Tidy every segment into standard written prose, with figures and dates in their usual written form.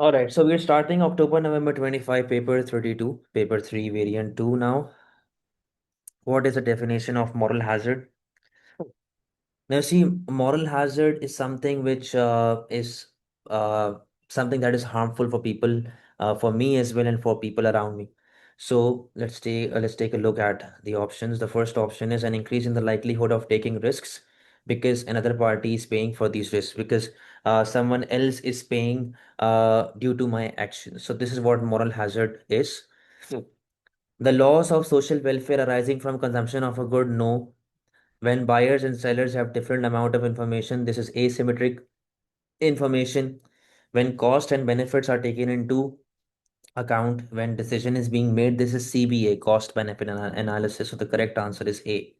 All right, so we're starting October, November 25, paper 32, paper 3, variant 2 now. What is the definition of moral hazard? Now, see, moral hazard is something which is uh, something that is harmful for people, for me as well, and for people around me. So let's take a look at the options. The first option is an increase in the likelihood of taking risks because another party is paying for these risks because someone else is paying due to my actions. So this is what moral hazard is. The loss of social welfare arising from consumption of a good, no. When buyers and sellers have different amount of information, this is asymmetric information. When cost and benefits are taken into account when decision is being made, this is CBA, cost benefit analysis. So the correct answer is A.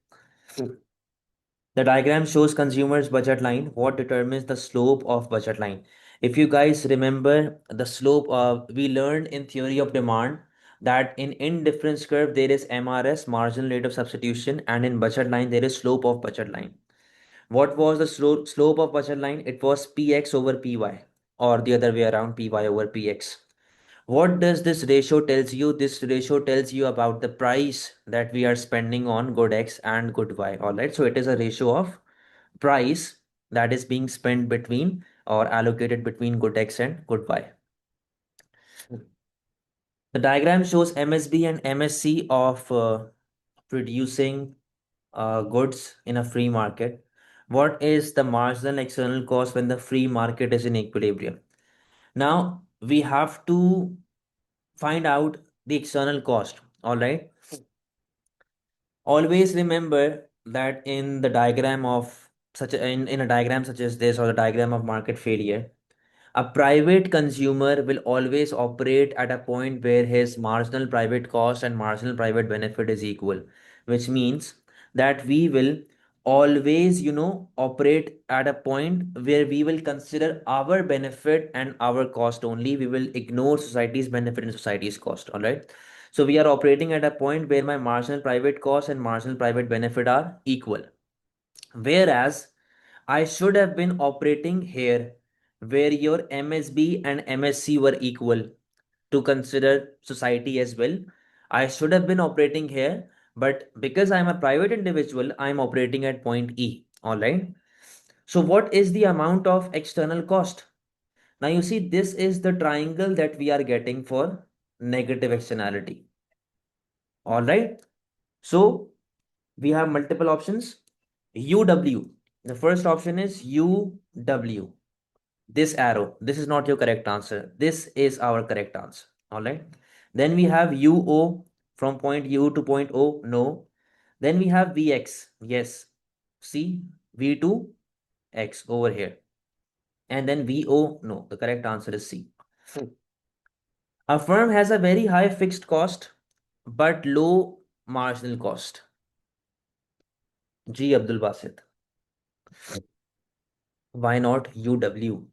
The diagram shows consumers budget line. What determines the slope of budget line? If you guys remember the slope of, we learned in theory of demand that in indifference curve there is MRS, marginal rate of substitution, and in budget line there is slope of budget line. What was the slope of budget line? It was Px over Py, or the other way around, Py over Px. What does this ratio tells you? This ratio tells you about the price that we are spending on good X and good Y. All right. So it is a ratio of price that is being spent between or allocated between good X and good Y. The diagram shows MSB and MSC of producing goods in a free market. What is the marginal external cost when the free market is in equilibrium? Now we have to find out the external cost. All right. Always remember that in the diagram of in a diagram such as this or the diagram of market failure, a private consumer will always operate at a point where his marginal private cost and marginal private benefit is equal, which means that we will always, operate at a point where we will consider our benefit and our cost only. We will ignore society's benefit and society's cost. All right. So we are operating at a point where my marginal private cost and marginal private benefit are equal. Whereas I should have been operating here where your MSB and MSC were equal to consider society as well. I should have been operating here, but because I'm a private individual, I'm operating at point E. All right. So, what is the amount of external cost? Now, you see, this is the triangle that we are getting for negative externality. All right. So, we have multiple options. UW. The first option is UW. This arrow. This is not your correct answer. This is our correct answer. All right. Then we have UO from point U to point O. No. Then we have VX. Yes. See V2 X over here. And then VO. No. The correct answer is C. A firm has a very high fixed cost but low marginal cost. G. Abdul Basit. Why not UW?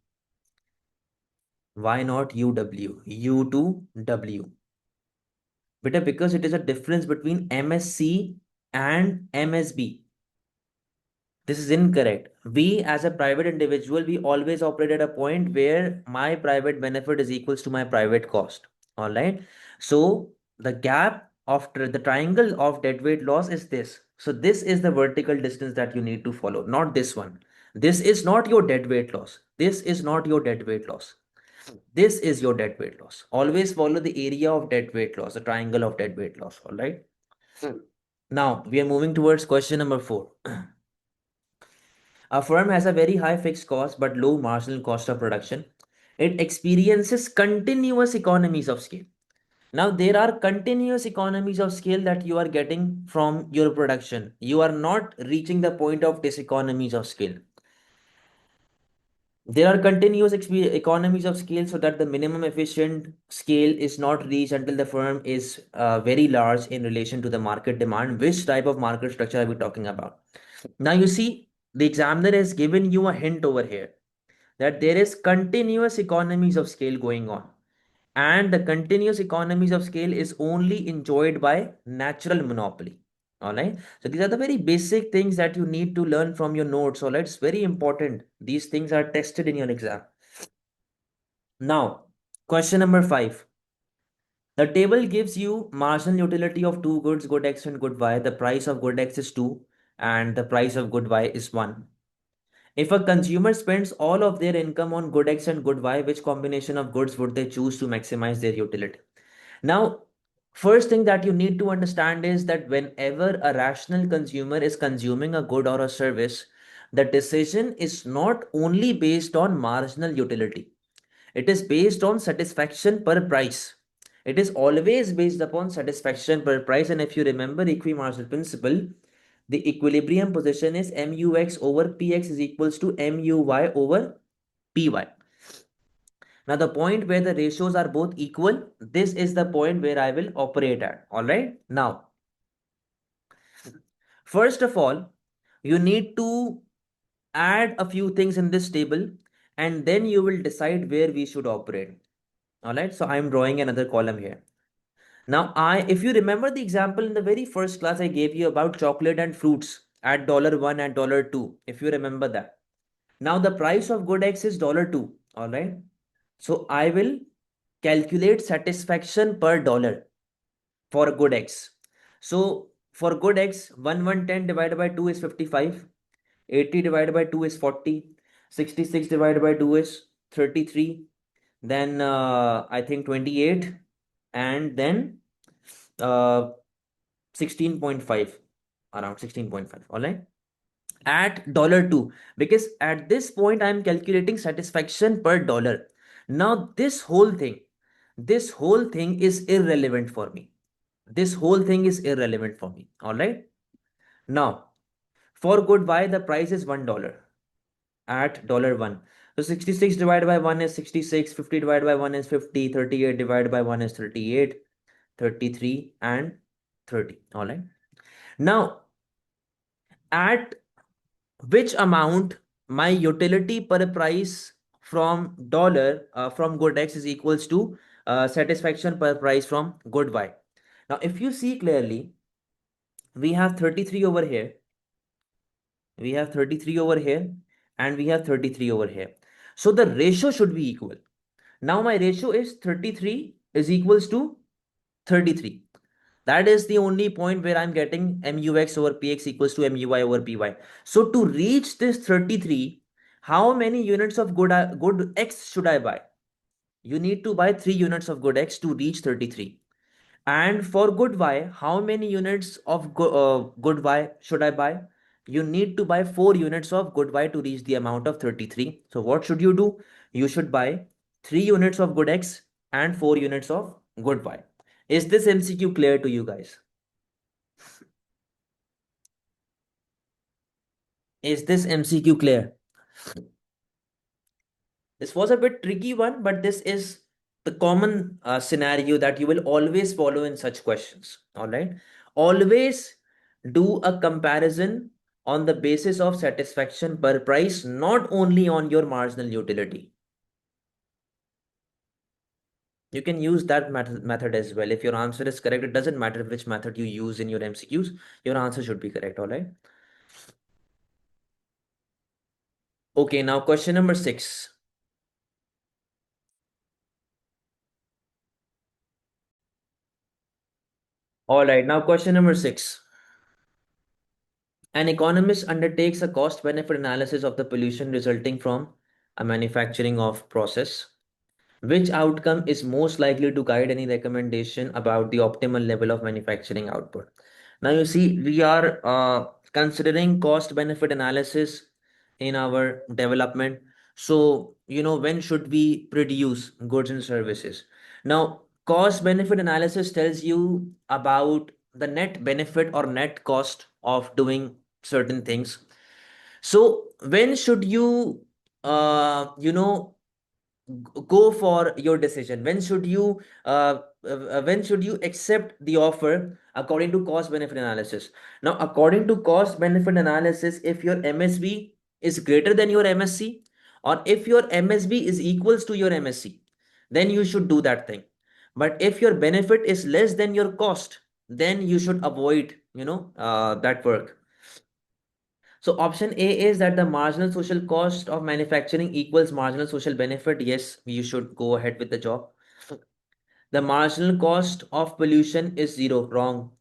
Why not UW? U to W. Beta, because it is a difference between MSC and MSB. This is incorrect. We as a private individual, we always operate at a point where my private benefit is equals to my private cost. All right. So the gap after the triangle of deadweight loss is this. So this is the vertical distance that you need to follow, not this one. This is not your deadweight loss. This is not your deadweight loss. This is your deadweight loss. Always follow the area of deadweight loss, the triangle of deadweight loss. All right. Now we are moving towards question number 4. A firm has a very high fixed cost but low marginal cost of production. It experiences continuous economies of scale. Now, there are continuous economies of scale that you are getting from your production. You are not reaching the point of diseconomies of scale. There are continuous economies of scale so that the minimum efficient scale is not reached until the firm is very large in relation to the market demand. Which type of market structure are we talking about? Now, you see, the examiner has given you a hint over here that there is continuous economies of scale going on, and the continuous economies of scale is only enjoyed by natural monopoly. All right, so these are the very basic things that you need to learn from your notes. All right, it's very important. These things are tested in your exam. Now, Question number 5. The table gives you marginal utility of two goods, good X and good Y. The price of good X is 2 and the price of good Y is 1. If a consumer spends all of their income on good X and good Y, which combination of goods would they choose to maximize their utility? Now, first thing that you need to understand is that whenever a rational consumer is consuming a good or a service, the decision is not only based on marginal utility, it is based on satisfaction per price. It is always based upon satisfaction per price. And if you remember equimarginal principle, the equilibrium position is MUX over PX is equals to MUY over PY. Now, the point where the ratios are both equal, this is the point where I will operate at. All right. Now, first of all, you need to add a few things in this table and then you will decide where we should operate. All right. So I'm drawing another column here. Now, if you remember the example in the very first class I gave you about chocolate and fruits at $1 and $2, if you remember that. Now, the price of good X is $2. All right. So I will calculate satisfaction per dollar for good X. So for good X, 1110 divided by 2 is 55, 80 divided by 2 is 40, 66 divided by 2 is 33, then I think 28, and then uh, 16.5, around 16.5. All right. At $2, because at this point I'm calculating satisfaction per dollar. Now this whole thing is irrelevant for me. This whole thing is irrelevant for me. All right. Now, for good Y, the price is $1 at $1. So 66 divided by 1 is 66, 50 divided by 1 is 50, 38 divided by 1 is 38, 33, and 30. All right. Now, at which amount my utility per price from from good X is equals to satisfaction per price from good Y. Now, if you see clearly, we have 33 over here, we have 33 over here, and we have 33 over here. So the ratio should be equal. Now my ratio is 33 is equals to 33. That is the only point where I'm getting MUX over PX equals to MUY over PY. So to reach this 33, how many units of good X should I buy? You need to buy 3 units of good X to reach 33. And for good Y, how many units of good Y should I buy? You need to buy 4 units of good Y to reach the amount of 33. So what should you do? You should buy 3 units of good X and 4 units of good Y. Is this MCQ clear to you guys? Is this MCQ clear? This was a bit tricky one, but this is the common scenario that you will always follow in such questions. All right. Always do a comparison on the basis of satisfaction per price, not only on your marginal utility. You can use that method as well. If your answer is correct, it doesn't matter which method you use in your MCQs, your answer should be correct. All right. Okay, now question number 6. All right, now question number 6. An economist undertakes a cost benefit analysis of the pollution resulting from a manufacturing of process. Which outcome is most likely to guide any recommendation about the optimal level of manufacturing output? Now, you see, we are considering cost benefit analysis in our development. So, when should we produce goods and services? Now, cost benefit analysis tells you about the net benefit or net cost of doing certain things. So, when should you, go for your decision? When should you accept the offer according to cost benefit analysis? Now, according to cost benefit analysis, if your MSB is greater than your MSC, or if your MSB is equals to your MSC, then you should do that thing. But if your benefit is less than your cost, then you should avoid that work. So option A is that the marginal social cost of manufacturing equals marginal social benefit. Yes, you should go ahead with the job. The marginal cost of pollution is zero. Wrong.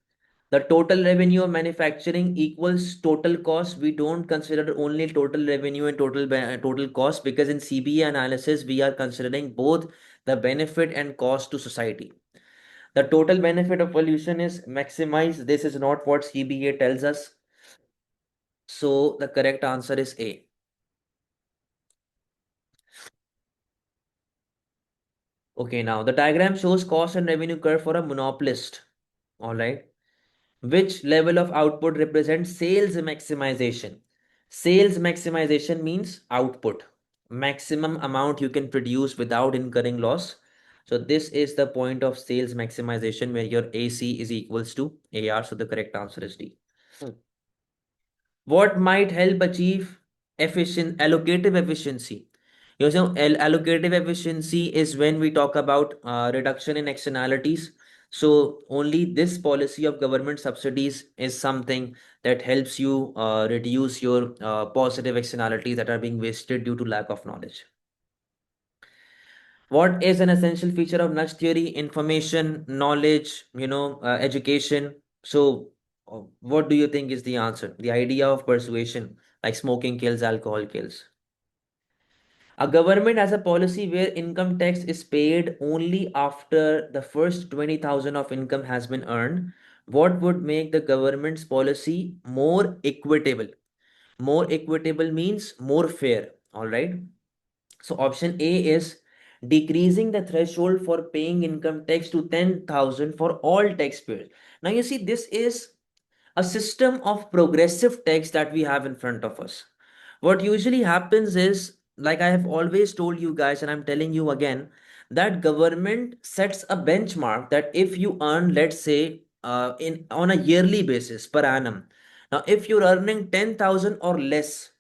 The total revenue of manufacturing equals total cost. We don't consider only total revenue and total cost, because in CBA analysis we are considering both the benefit and cost to society. The total benefit of pollution is maximized. This is not what CBA tells us. So the correct answer is A. Okay, now the diagram shows cost and revenue curve for a monopolist. All right. Which level of output represents sales maximization? Sales maximization means output, maximum amount you can produce without incurring loss. So this is the point of sales maximization, where your AC is equals to AR. So the correct answer is D. What might help achieve efficient allocative efficiency? You know, allocative efficiency is when we talk about reduction in externalities. So only this policy of government subsidies is something that helps you reduce your positive externalities that are being wasted due to lack of knowledge. What is an essential feature of nudge theory? Information, knowledge, education. So what do you think is the answer? The idea of persuasion, like smoking kills, alcohol kills. A government has a policy where income tax is paid only after the first 20,000 of income has been earned. What would make the government's policy more equitable? More equitable means more fair. All right. So option A is decreasing the threshold for paying income tax to 10,000 for all taxpayers. Now you see, this is a system of progressive tax that we have in front of us. What usually happens is, like I have always told you guys, and I'm telling you again, that government sets a benchmark that if you earn, let's say, in on a yearly basis per annum. Now, if you're earning 10,000 or less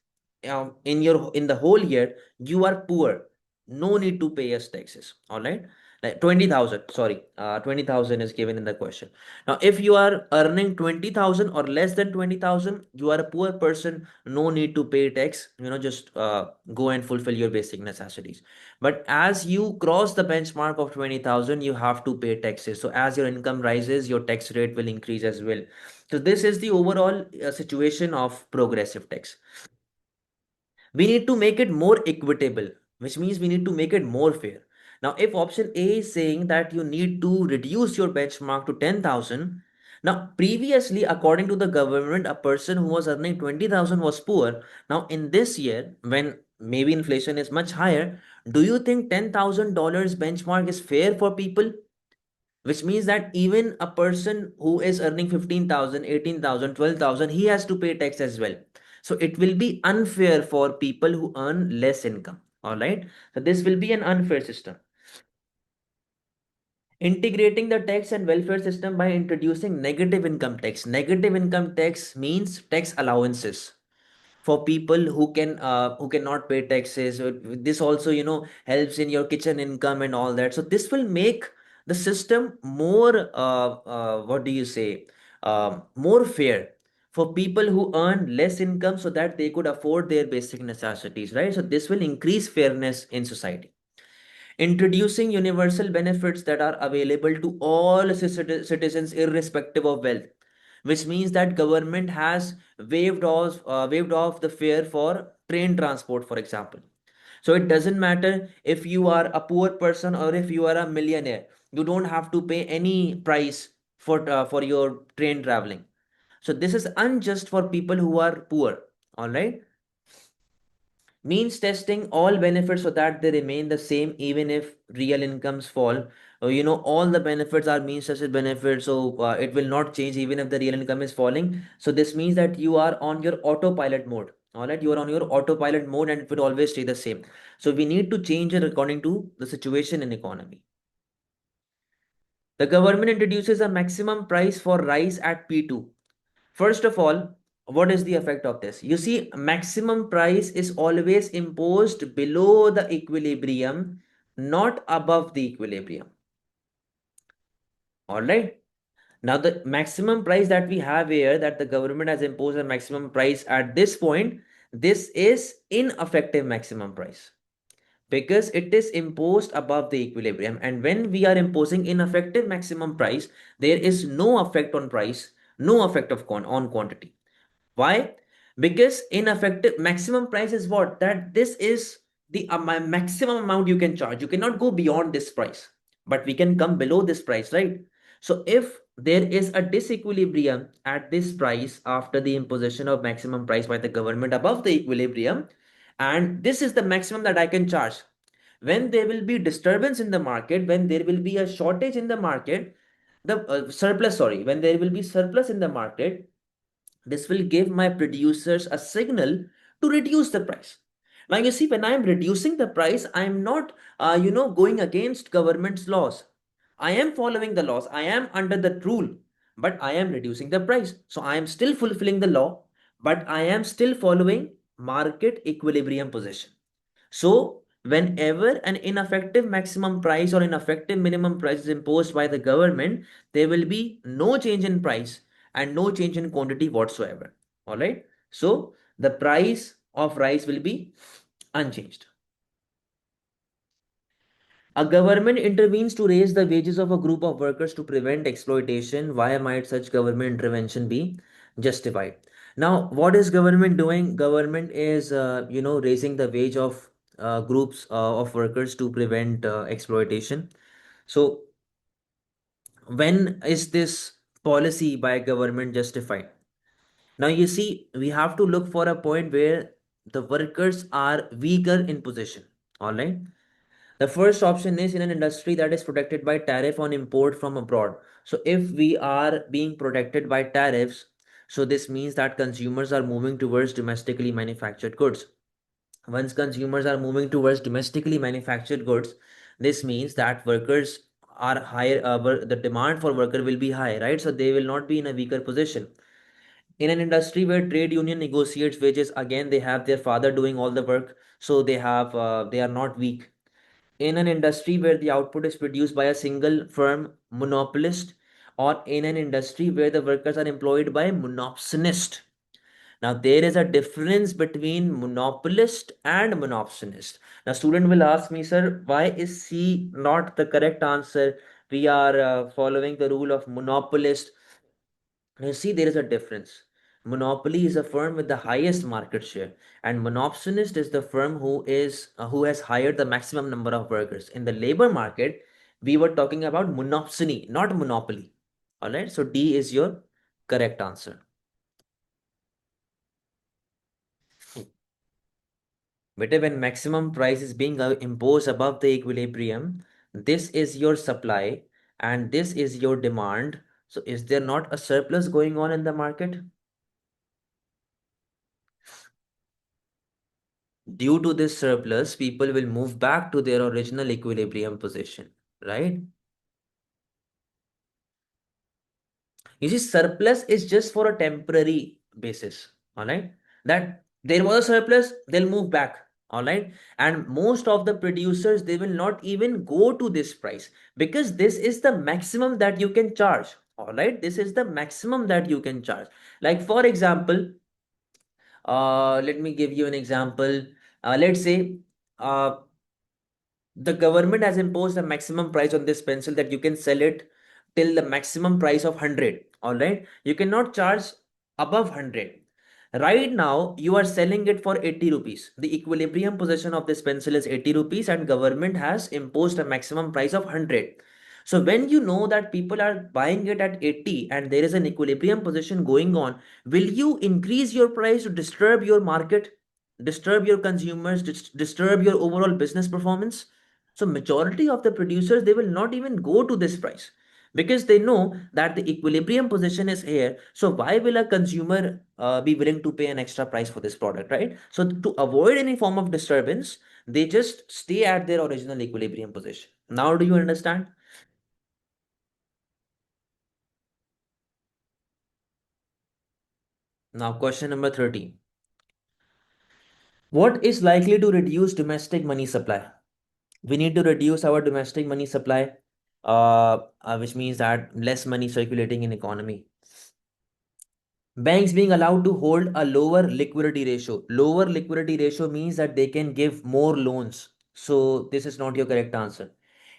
in the whole year, you are poor. No need to pay us taxes. All right, like 20,000. Sorry, 20,000 is given in the question. Now, if you are earning 20,000 or less than 20,000, you are a poor person. No need to pay tax. Just go and fulfill your basic necessities. But as you cross the benchmark of 20,000, you have to pay taxes. So as your income rises, your tax rate will increase as well. So this is the overall situation of progressive tax. We need to make it more equitable, which means we need to make it more fair. Now, if option A is saying that you need to reduce your benchmark to 10,000, now previously, according to the government, a person who was earning 20,000 was poor. Now, in this year, when maybe inflation is much higher, do you think $10,000 benchmark is fair for people? Which means that even a person who is earning 15,000, 18,000, 12,000, he has to pay tax as well. So it will be unfair for people who earn less income. All right. So this will be an unfair system. Integrating the tax and welfare system by introducing negative income tax. Negative income tax means tax allowances for people who cannot pay taxes. This also helps in your kitchen income and all that. So this will make the system more what do you say, more fair for people who earn less income, so that they could afford their basic necessities, right? So this will increase fairness in society. Introducing universal benefits that are available to all citizens irrespective of wealth, which means that government has waived off the fare for train transport, for example. So it doesn't matter if you are a poor person or if you are a millionaire, you don't have to pay any price for your train traveling. So this is unjust for people who are poor. All right. Means testing all benefits so that they remain the same even if real incomes fall. All the benefits are means tested benefits, so it will not change even if the real income is falling. So this means that you are on your autopilot mode. All right, you are on your autopilot mode and it will always stay the same. So we need to change it according to the situation in economy. The government introduces a maximum price for rice at P2. First of all, what is the effect of this? You see, maximum price is always imposed below the equilibrium, not above the equilibrium. All right. Now, the maximum price that we have here, that the government has imposed a maximum price at this point, this is ineffective maximum price. because it is imposed above the equilibrium. And when we are imposing ineffective maximum price, there is no effect on price, no effect on quantity. Why? Because ineffective maximum price is what? That this is the maximum amount you can charge. You cannot go beyond this price, but we can come below this price, right? So if there is a disequilibrium at this price after the imposition of maximum price by the government above the equilibrium, and this is the maximum that I can charge. When there will be disturbance in the market, when there will be a shortage in the market, the surplus, sorry, when there will be surplus in the market, this will give my producers a signal to reduce the price. Now you see, when I am reducing the price, I am not, going against government's laws. I am following the laws. I am under the rule, but I am reducing the price. So I am still fulfilling the law, but I am still following market equilibrium position. So, whenever an ineffective maximum price or ineffective minimum price is imposed by the government, there will be no change in price and no change in quantity whatsoever. All right. So, the price of rice will be unchanged. A government intervenes to raise the wages of a group of workers to prevent exploitation. Why might such government intervention be justified? Now, what is government doing? Government is, raising the wage of groups of workers to prevent exploitation. So, when is this policy by government justified? Now, you see, we have to look for a point where the workers are weaker in position. All right. The first option is in an industry that is protected by tariff on import from abroad. So if we are being protected by tariffs, so this means that consumers are moving towards domestically manufactured goods. Once consumers are moving towards domestically manufactured goods, this means that workers are higher, the demand for worker will be high, right? So they will not be in a weaker position. In an industry where trade union negotiates wages, again, they have their father doing all the work. So they are not weak. In an industry where the output is produced by a single firm monopolist, or in an industry where the workers are employed by monopsonist. Now there is a difference between monopolist and monopsonist. Now student will ask me, sir, why is C not the correct answer? We are following the rule of monopolist. You see, there is a difference. Monopoly is a firm with the highest market share, and monopsonist is the firm who has hired the maximum number of workers. In the labor market, we were talking about monopsony, not monopoly. All right, so D is your correct answer. But when maximum price is being imposed above the equilibrium, this is your supply and this is your demand. So, is there not a surplus going on in the market? Due to this surplus, people will move back to their original equilibrium position, right? You see, surplus is just for a temporary basis, all right? That there was a surplus, they'll move back, all right? And most of the producers, they will not even go to this price because this is the maximum that you can charge, all right? This is the maximum that you can charge. Like, for example, let me give you an example. Let's say, uh, the government has imposed a maximum price on this pencil that you can sell it till the maximum price of 100. All right, you cannot charge above 100. Right now you are selling it for 80 rupees. The equilibrium position of this pencil is 80 rupees and government has imposed a maximum price of 100. So when you know that people are buying it at 80 and there is an equilibrium position going on, will you increase your price to disturb your market, disturb your consumers, disturb your overall business performance? So majority of the producers, they will not even go to this price because they know that the equilibrium position is here. So why will a consumer be willing to pay an extra price for this product, right? So to avoid any form of disturbance, they just stay at their original equilibrium position. Now, do you understand? Now, question number 13. What is likely to reduce domestic money supply? We need to reduce our domestic money supply, which means that less money circulating in economy. Banks being allowed to hold a lower liquidity ratio. Lower liquidity ratio means that they can give more loans. So this is not your correct answer.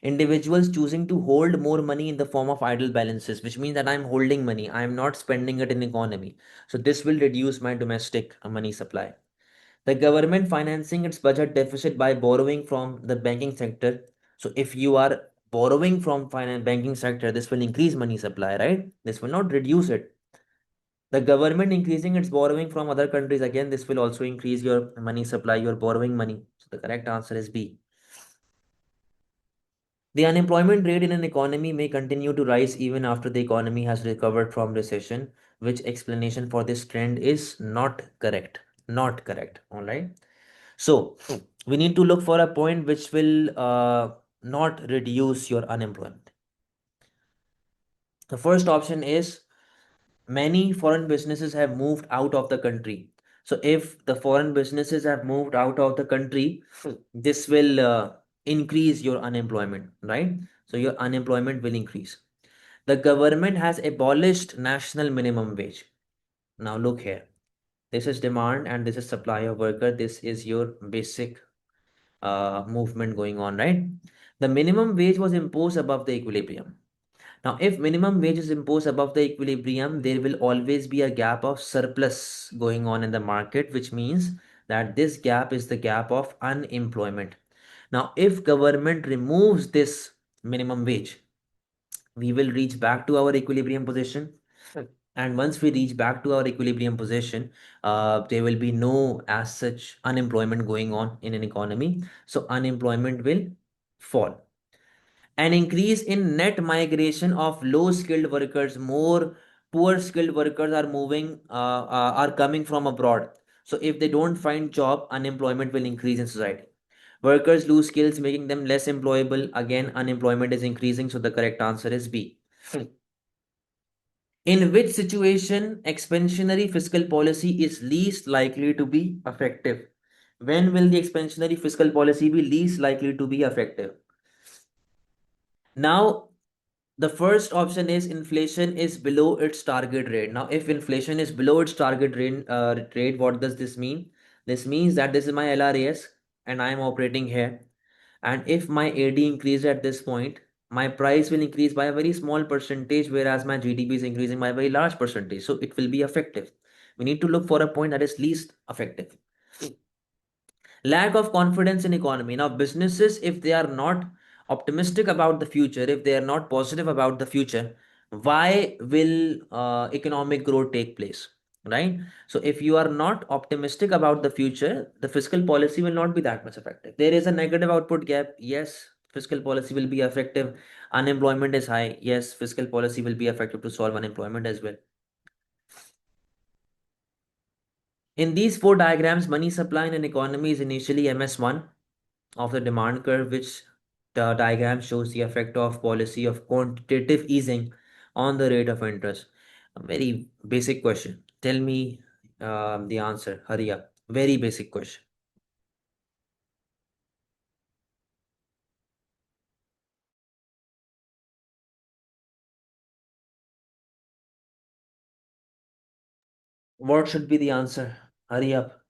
Individuals choosing to hold more money in the form of idle balances, which means that I'm holding money, I'm not spending it in economy. So this will reduce my domestic money supply. The government financing its budget deficit by borrowing from the banking sector. So if you are borrowing from finance banking sector, this will increase money supply, right? This will not reduce it. The government increasing its borrowing from other countries, again, this will also increase your money supply, your borrowing money. So the correct answer is B. The unemployment rate in an economy may continue to rise even after the economy has recovered from recession, which explanation for this trend is not correct. Not correct. All right. So we need to look for a point which will not reduce your unemployment. The first option is many foreign businesses have moved out of the country. So if the foreign businesses have moved out of the country, this will increase your unemployment, right? So your unemployment will increase. The government has abolished national minimum wage. Now look here. This is demand and this is supply of worker. This is your basic movement going on, right? The minimum wage was imposed above the equilibrium. Now, if minimum wage is imposed above the equilibrium, there will always be a gap of surplus going on in the market, which means that this gap is the gap of unemployment. Now, if government removes this minimum wage, we will reach back to our equilibrium position. And once we reach back to our equilibrium position, there will be no as such unemployment going on in an economy. So unemployment will fall. An increase in net migration of low skilled workers, more poor skilled workers are moving, are coming from abroad. So if they don't find job, unemployment will increase in society. Workers lose skills, making them less employable. Again, unemployment is increasing. So the correct answer is B. In which situation expansionary fiscal policy is least likely to be effective? When will the expansionary fiscal policy be least likely to be effective? Now, the first option is inflation is below its target rate. Now, if inflation is below its target rate, what does this mean? This means that this is my LRAS and I am operating here. And if my AD increased at this point, my price will increase by a very small percentage, whereas my GDP is increasing by a very large percentage. So it will be effective. We need to look for a point that is least effective. Lack of confidence in economy. Now businesses, if they are not optimistic about the future, if they are not positive about the future, why will economic growth take place, right? So if you are not optimistic about the future, the fiscal policy will not be that much effective. There is a negative output gap, yes, fiscal policy will be effective. Unemployment is high, yes, fiscal policy will be effective to solve unemployment as well. In these four diagrams, money supply in an economy is initially MS1 of the demand curve, which the diagram shows the effect of policy of quantitative easing on the rate of interest. A very basic question. Tell me the answer. Hurry up. Very basic question. What should be the answer? Hurry up.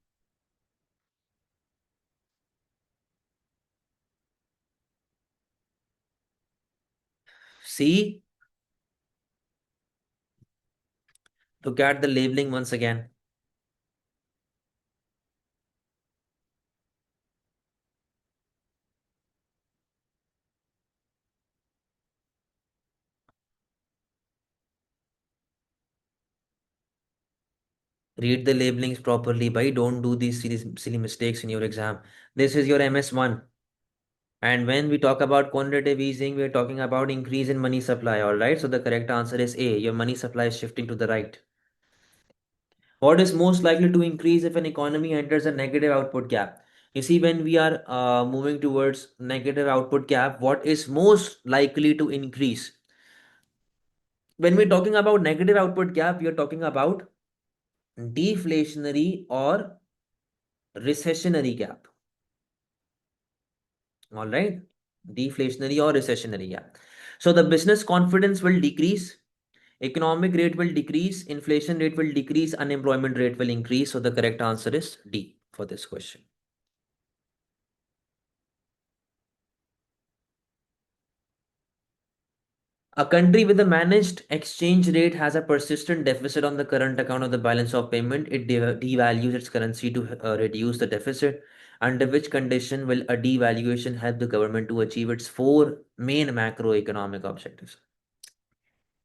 See, look at the labeling once again. Read the labelings properly, by don't do these silly mistakes in your exam. This is your MS1. And when we talk about quantitative easing, we're talking about increase in money supply, all right? So the correct answer is A. Your money supply is shifting to the right. What is most likely to increase if an economy enters a negative output gap? You see, when we are moving towards negative output gap, what is most likely to increase? When we're talking about negative output gap, we are talking about deflationary or recessionary gap. All right, deflationary or recessionary gap. So the business confidence will decrease, economic rate will decrease, inflation rate will decrease, unemployment rate will increase. So the correct answer is D for this question. A country with a managed exchange rate has a persistent deficit on the current account of the balance of payment. It devalues its currency to reduce the deficit. Under which condition will a devaluation help the government to achieve its four main macroeconomic objectives?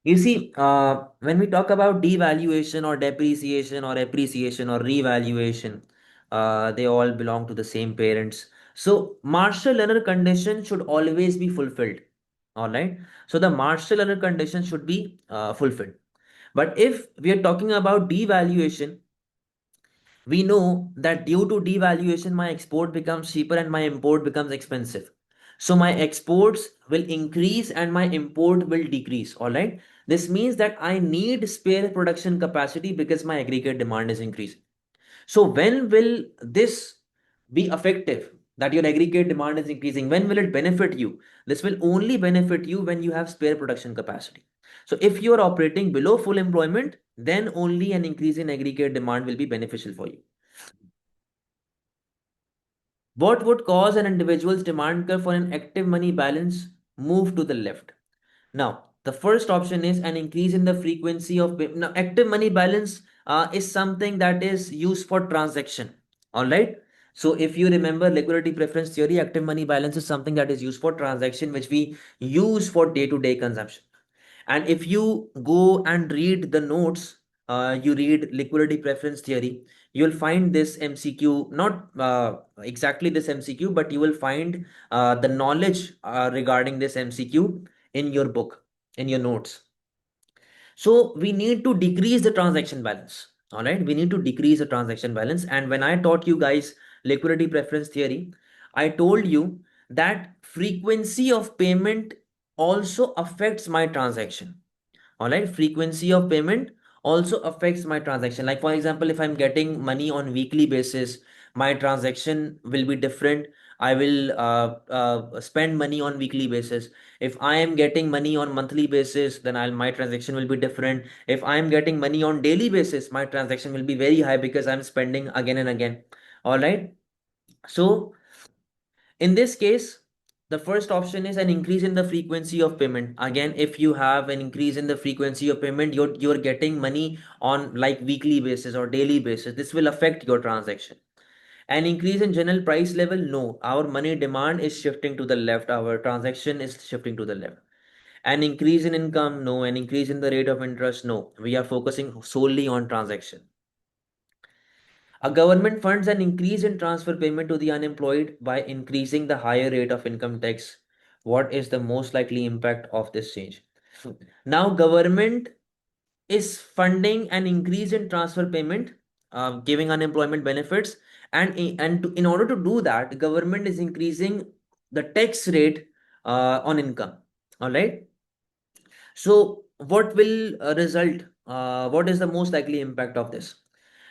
You see, when we talk about devaluation or depreciation or appreciation or revaluation, they all belong to the same parents. So, Marshall-Lerner condition should always be fulfilled. All right. So, the Marshall-Lerner condition should be fulfilled. But if we are talking about devaluation, we know that due to devaluation, my export becomes cheaper and my import becomes expensive. So my exports will increase and my import will decrease. All right. This means that I need spare production capacity because my aggregate demand is increasing. So when will this be effective? That your aggregate demand is increasing. When will it benefit you? This will only benefit you when you have spare production capacity. So if you are operating below full employment, then only an increase in aggregate demand will be beneficial for you. What would cause an individual's demand curve for an active money balance move to the left? Now, the first option is an increase in the frequency of now, active money balance is something that is used for transaction. All right. So if you remember liquidity preference theory, active money balance is something that is used for transaction, which we use for day-to-day consumption. And if you go and read the notes, you read liquidity preference theory, you'll find this MCQ, not exactly this MCQ, but you will find the knowledge regarding this MCQ in your book, in your notes. So we need to decrease the transaction balance. All right, we need to decrease the transaction balance. And when I taught you guys liquidity preference theory, I told you that frequency of payment also affects my transaction. All right, frequency of payment also affects my transaction. Like for example, if I'm getting money on weekly basis, my transaction will be different. I will spend money on weekly basis. If I am getting money on monthly basis, then my transaction will be different. If I am getting money on daily basis, my transaction will be very high because I'm spending again and again. All right. So in this case, the first option is an increase in the frequency of payment. Again, if you have an increase in the frequency of payment, you're getting money on like weekly basis or daily basis. This will affect your transaction. An increase in general price level, no. Our money demand is shifting to the left. Our transaction is shifting to the left. An increase in income, no. An increase in the rate of interest, no. We are focusing solely on transaction. A government funds an increase in transfer payment to the unemployed by increasing the higher rate of income tax. What is the most likely impact of this change? Now, government is funding an increase in transfer payment, giving unemployment benefits, and in order to do that, government is increasing the tax rate on income. All right. So, what will result? What is the most likely impact of this?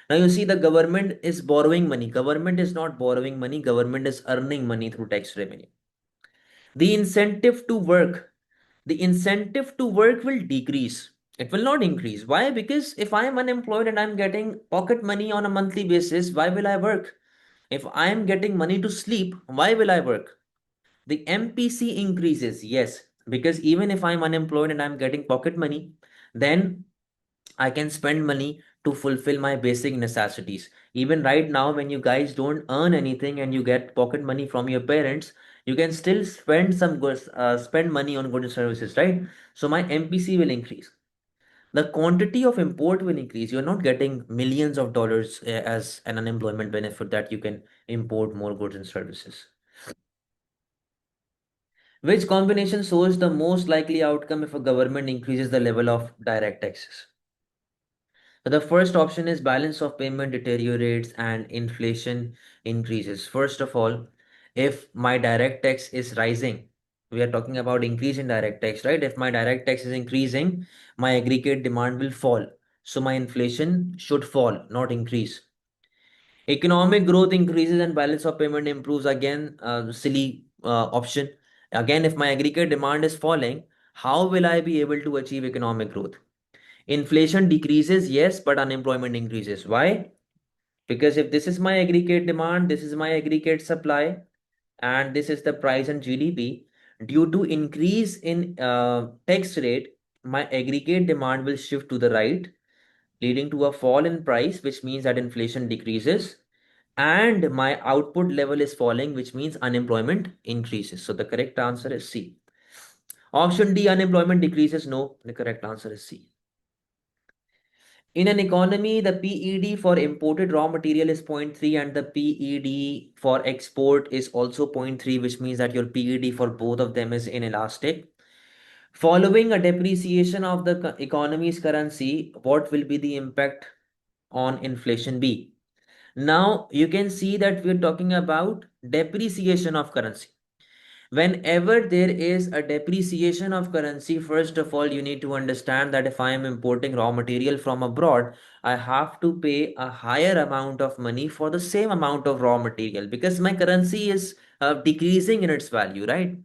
Now you see the government is borrowing money. Government is not borrowing money. Government is earning money through tax revenue. The incentive to work, the incentive to work will decrease. It will not increase. Why? Because if I am unemployed and I'm getting pocket money on a monthly basis, why will I work? If I am getting money to sleep, why will I work? The MPC increases, yes, because even if I'm unemployed and I'm getting pocket money, then I can spend money to fulfill my basic necessities. Even right now, when you guys don't earn anything and you get pocket money from your parents, you can still spend some goods, spend money on goods and services, right? So my MPC will increase. The quantity of import will increase. You're not getting millions of dollars as an unemployment benefit that you can import more goods and services. Which combination shows the most likely outcome if a government increases the level of direct taxes? So the first option is balance of payment deteriorates and inflation increases. First of all, if my direct tax is rising, we are talking about increase in direct tax, right? If my direct tax is increasing, my aggregate demand will fall. So my inflation should fall, not increase. Economic growth increases and balance of payment improves. Again, silly option. Again, if my aggregate demand is falling, how will I be able to achieve economic growth? Inflation decreases, yes, but unemployment increases. Why? Because if this is my aggregate demand, this is my aggregate supply, and this is the price and GDP. Due to increase in tax rate, my aggregate demand will shift to the right, leading to a fall in price, which means that inflation decreases, and my output level is falling, which means unemployment increases. So the correct answer is C. Option D, unemployment decreases. No, the correct answer is C. In an economy, the PED for imported raw material is zero point 0.3 and the PED for export is also zero point 0.3, which means that your PED for both of them is inelastic. Following a depreciation of the economy's currency, what will be the impact on inflation be? Now you can see that we're talking about depreciation of currency. Whenever there is a depreciation of currency, first of all, you need to understand that if I am importing raw material from abroad, I have to pay a higher amount of money for the same amount of raw material because my currency is decreasing in its value, right?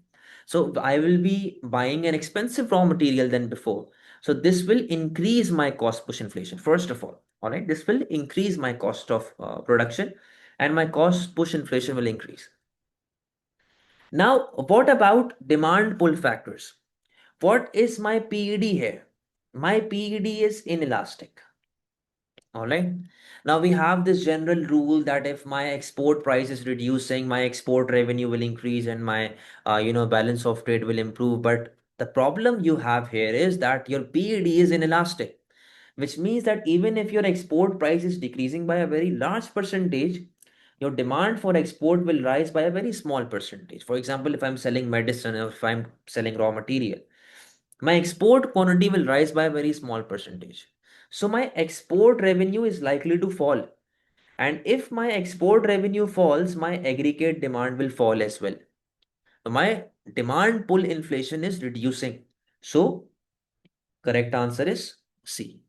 So I will be buying an expensive raw material than before. So this will increase my cost push inflation, first of all right? This will increase my cost of production and my cost push inflation will increase. Now, what about demand pull factors? What is my PED here? My PED is inelastic. All right. Now we have this general rule that if my export price is reducing, my export revenue will increase and my balance of trade will improve. But the problem you have here is that your PED is inelastic, which means that even if your export price is decreasing by a very large percentage, your demand for export will rise by a very small percentage. For example, if I'm selling medicine or if I'm selling raw material, my export quantity will rise by a very small percentage. So my export revenue is likely to fall. And if my export revenue falls, my aggregate demand will fall as well. So my demand pull inflation is reducing. So correct answer is C.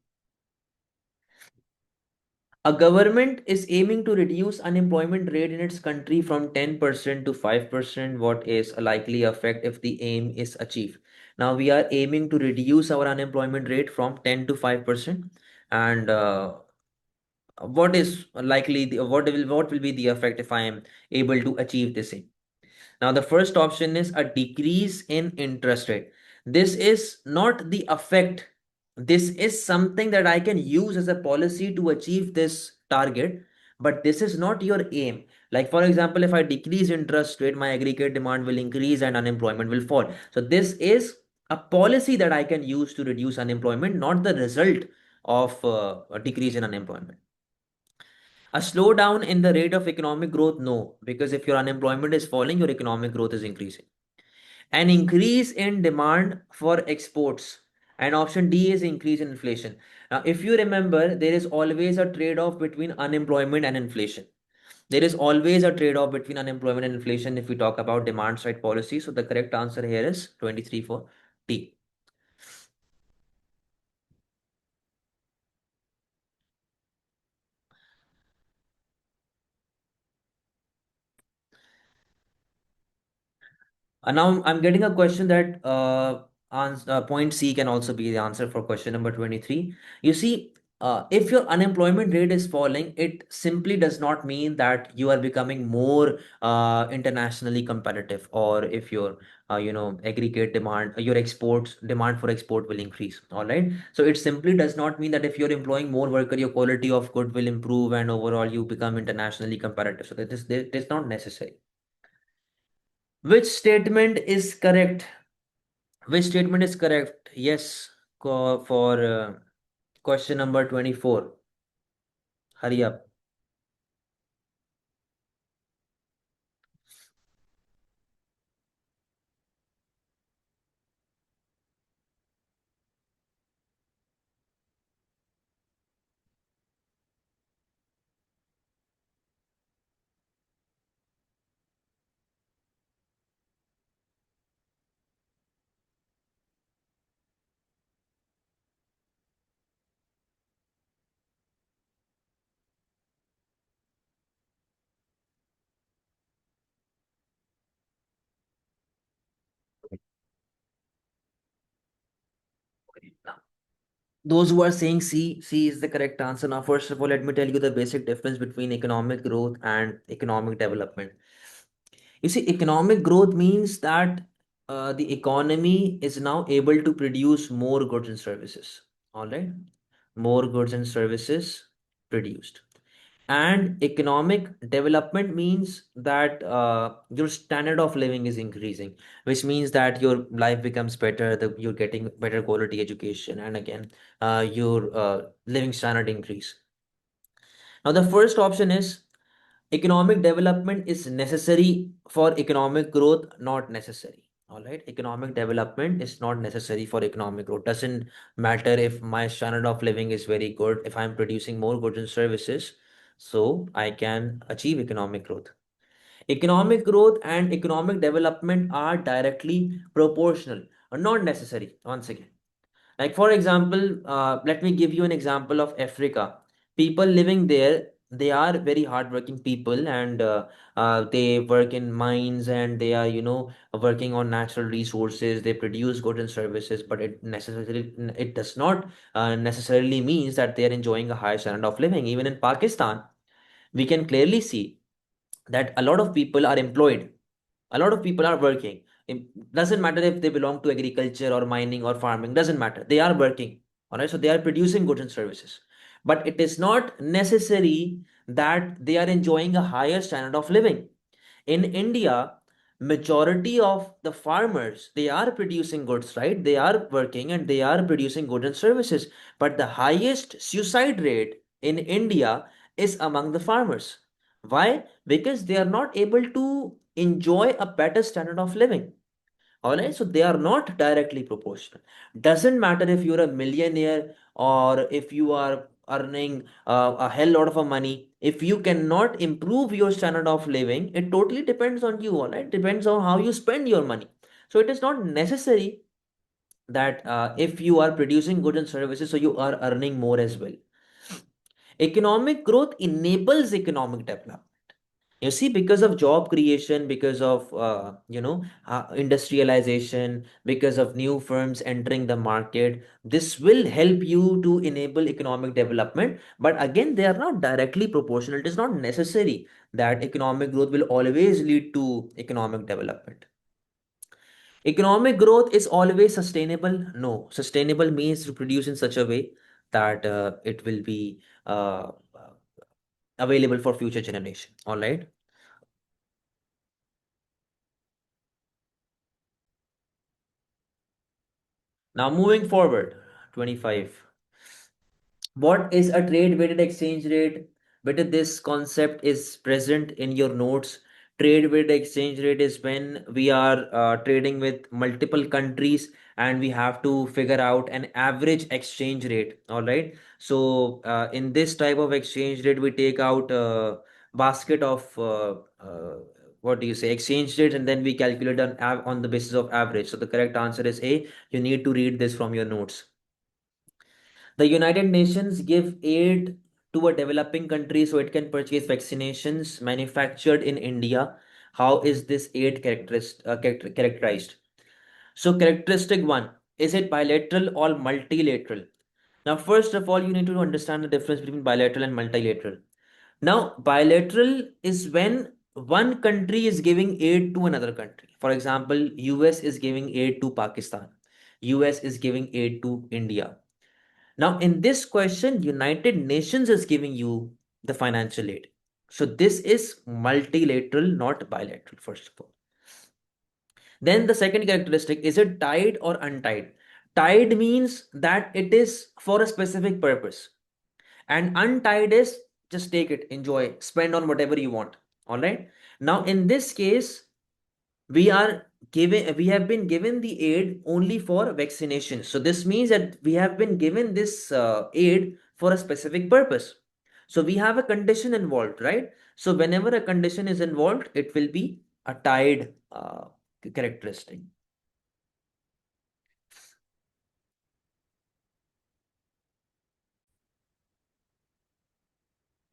A government is aiming to reduce unemployment rate in its country from 10% to 5%. What is a likely effect if the aim is achieved? Now we are aiming to reduce our unemployment rate from 10 to 5%. And what is likely what will be the effect if I am able to achieve this aim? Now, the first option is a decrease in interest rate. This is not the effect. This is something that I can use as a policy to achieve this target, but this is not your aim. Like, for example, if I decrease interest rate, my aggregate demand will increase and unemployment will fall. So, this is a policy that I can use to reduce unemployment, not the result of a decrease in unemployment. A slowdown in the rate of economic growth, no, because if your unemployment is falling, your economic growth is increasing. An increase in demand for exports, and option D is increase in inflation. Now, if you remember, there is always a trade-off between unemployment and inflation. There is always a trade-off between unemployment and inflation if we talk about demand side policy. So the correct answer here is 23 for D. Now I'm getting a question that point C can also be the answer for question number 23. You see, if your unemployment rate is falling, it simply does not mean that you are becoming more internationally competitive, or if your aggregate demand, your exports demand for export will increase. All right. So it simply does not mean that if you're employing more worker, your quality of good will improve and overall you become internationally competitive. So that is not necessary. Which statement is correct? Which statement is correct? Yes, for question number 24. Hurry up. Those who are saying C is the correct answer. Now, first of all, let me tell you the basic difference between economic growth and economic development. You see, economic growth means that the economy is now able to produce more goods and services. All right, more goods and services produced. And economic development means that your standard of living is increasing, which means that your life becomes better, you're getting better quality education, and again, your living standard increase. Now, the first option is economic development is necessary for economic growth, not necessary. All right, economic development is not necessary for economic growth. Doesn't matter if my standard of living is very good, if I'm producing more goods and services, so I can achieve economic growth. Economic growth and economic development are directly proportional, not necessary. Once again, like for example, let me give you an example of Africa. People living there, they are very hardworking people, and they work in mines, and they are, working on natural resources. They produce goods and services, but it does not necessarily means that they are enjoying a high standard of living. Even in Pakistan, we can clearly see that a lot of people are employed, a lot of people are working. It doesn't matter if they belong to agriculture or mining or farming, doesn't matter, they are working. All right, so they are producing goods and services, but it is not necessary that they are enjoying a higher standard of living. In India, majority of the farmers, they are producing goods, right? They are working and they are producing goods and services, but the highest suicide rate in India is among the farmers. Why? Because they are not able to enjoy a better standard of living. All right, so they are not directly proportional. Doesn't matter if you're a millionaire or if you are earning a hell lot of a money. If you cannot improve your standard of living, it totally depends on you. All right, depends on how you spend your money. So it is not necessary that if you are producing goods and services, so you are earning more as well. Economic growth enables economic development. You see, because of job creation, because of industrialization, because of new firms entering the market, this will help you to enable economic development. But again, they are not directly proportional. It is not necessary that economic growth will always lead to economic development. Economic growth is always sustainable? No. Sustainable means to produce in such a way that it will be available for future generation. All right. Now moving forward, 25. What is a trade weighted exchange rate? Better, this concept is present in your notes. Trade weighted exchange rate is when we are trading with multiple countries and we have to figure out an average exchange rate. All right. So in this type of exchange rate, we take out a basket of what do you say, exchange rates, and then we calculate on the basis of average. So the correct answer is A. You need to read this from your notes. The United Nations give aid to a developing country so it can purchase vaccinations manufactured in India. How is this aid characterized? So, characteristic one, is it bilateral or multilateral? Now, first of all, you need to understand the difference between bilateral and multilateral. Now, bilateral is when one country is giving aid to another country. For example, US is giving aid to Pakistan. US is giving aid to India. Now, in this question, United Nations is giving you the financial aid. So this is multilateral, not bilateral, first of all. Then the second characteristic, is it tied or untied? Tied means that it is for a specific purpose. And untied is just take it, enjoy, spend on whatever you want. All right. Now, in this case, we have been given the aid only for vaccination, so this means that we have been given this aid for a specific purpose. So we have a condition involved, right? So whenever a condition is involved, it will be a tied characteristic.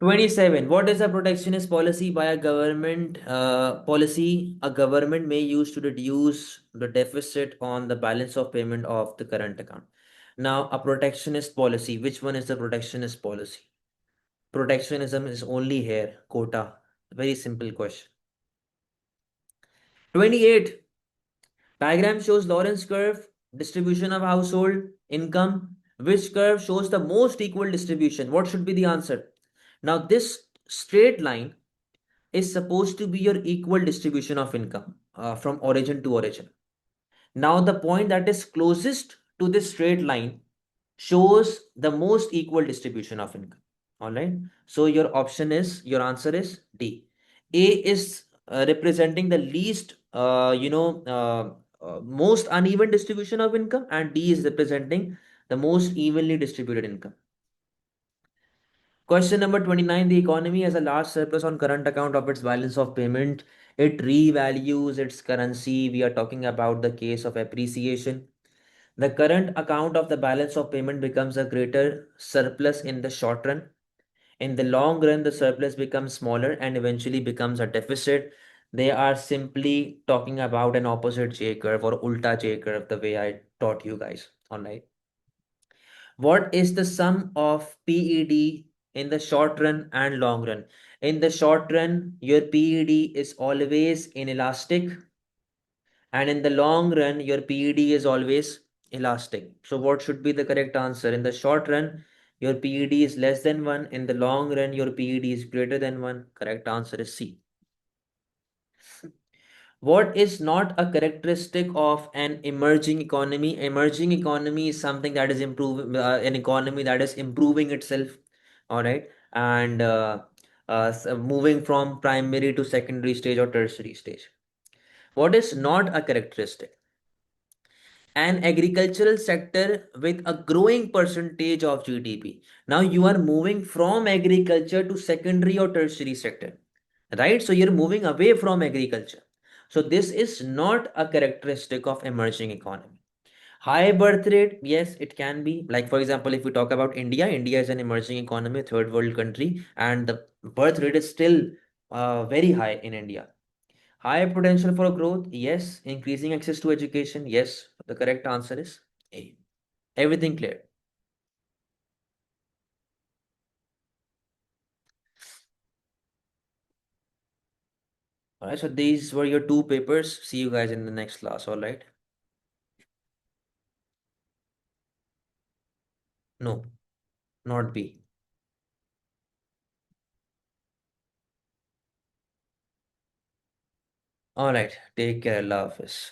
27. What is a protectionist policy? By a government policy a government may use to reduce the deficit on the balance of payment of the current account. Now, a protectionist policy, which one is the protectionist policy? Protectionism is only here, quota. Very simple question. 28. Diagram shows Lorentz curve, distribution of household income. Which curve shows the most equal distribution? What should be the answer? Now, this straight line is supposed to be your equal distribution of income from origin to origin. Now, the point that is closest to this straight line shows the most equal distribution of income. All right. So your answer is D. A is representing the least, most uneven distribution of income, and D is representing the most evenly distributed income. Question number 29. The economy has a large surplus on current account of its balance of payment. It revalues its currency. We are talking about the case of appreciation. The current account of the balance of payment becomes a greater surplus in the short run. In the long run, the surplus becomes smaller and eventually becomes a deficit. They are simply talking about an opposite J curve or ulta J curve, the way I taught you guys. All right. What is the sum of PED in the short run and long run? In the short run, your PED is always inelastic, and in the long run, your PED is always elastic. So, what should be the correct answer? In the short run, your PED is less than 1. In the long run, your PED is greater than 1. Correct answer is C. What is not a characteristic of an emerging economy? Emerging economy is something that is improving, an economy that is improving itself, all right, and moving from primary to secondary stage or tertiary stage. What is not a characteristic? An agricultural sector with a growing percentage of GDP. Now you are moving from agriculture to secondary or tertiary sector, right? So you're moving away from agriculture. So this is not a characteristic of emerging economy. High birth rate, yes, it can be. Like for example, if we talk about India, India is an emerging economy, third world country, and the birth rate is still very high in India. High potential for growth, yes. Increasing access to education, yes. The correct answer is A. Everything clear. All right, so these were your two papers. See you guys in the next class. All right. No, not B. All right. Take care. Allah Hafiz.